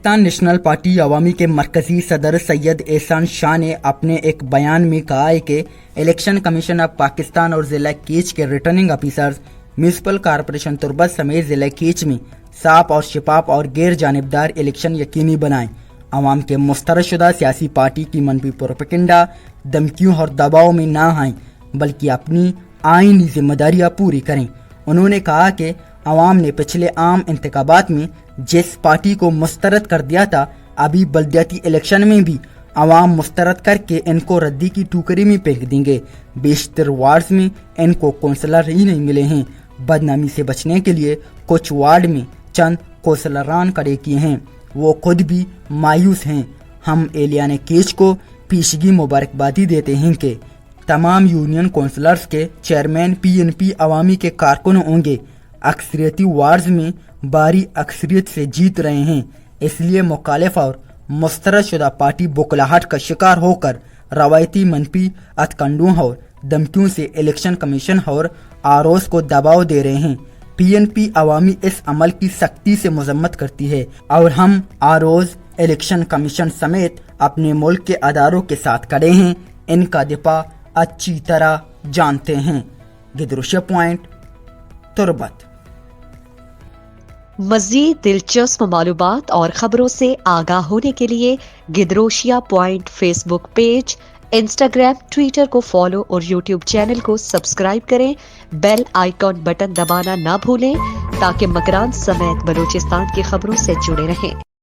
Pakistan national party عوامی کے مرکزی صدر سید احسان شاہ نے اپنے ایک بیان میں کہا ہے کہ الیکشن کمیشن آف پاکستان اور ضلع کیچ کے ریٹرننگ آفیسرز میونسپل کارپوریشن تربت سمیت ضلع کیچ میں صاف اور شفاف اور غیر جانبدار الیکشن یقینی بنائیں، عوام کے مسترد شدہ سیاسی پارٹی کی منفی پروپیگنڈا، دھمکیوں اور دباؤ میں نہ آئیں بلکہ اپنی آئینی ذمہ داریاں پوری کریں۔ انہوں نے کہا کہ عوام نے پچھلے عام انتخابات میں جس پارٹی کو مسترد کر دیا تھا، ابھی بلدیاتی الیکشن میں بھی عوام مسترد کر کے ان کو ردی کی ٹوکری میں پھینک دیں گے۔ بیشتر وارڈز میں ان کو کونسلر ہی نہیں ملے ہیں۔ بدنامی سے بچنے کے لیے کچھ وارڈ میں چند کونسلران کھڑے کیے ہیں، وہ خود بھی مایوس ہیں۔ ہم اہلیان کیچ کو پیشگی مبارکبادی دیتے ہیں کہ تمام یونین کونسلرز کے چیئرمین PNP عوامی کے کارکن ہوں گے، اکثریتی وارڈز میں بھاری اکثریت سے جیت رہے ہیں، اس لیے مخالف اور مسترد شدہ پارٹی بکلاہٹ کا شکار ہو کر روایتی منفی ہتھکنڈوں اور دھمکیوں سے الیکشن کمیشن اور ROs کو دباؤ دے رہے ہیں۔ PNP عوامی اس عمل کی سختی سے مذمت کرتی ہے اور ہم ROs، الیکشن کمیشن سمیت اپنے ملک کے اداروں کے ساتھ کھڑے ہیں، ان کا دفاع اچھی طرح جانتے ہیں۔ گدروشیا پوائنٹ، تربت۔ مزید دلچسپ معلومات اور خبروں سے آگاہ ہونے کے لیے Gedrosia point Facebook page, Instagram, Twitter کو فالو اور یوٹیوب چینل کو سبسکرائب کریں۔ بیل آئیکن بٹن دبانا نہ بھولیں تاکہ مکران سمیت بلوچستان کی خبروں سے جڑے رہیں۔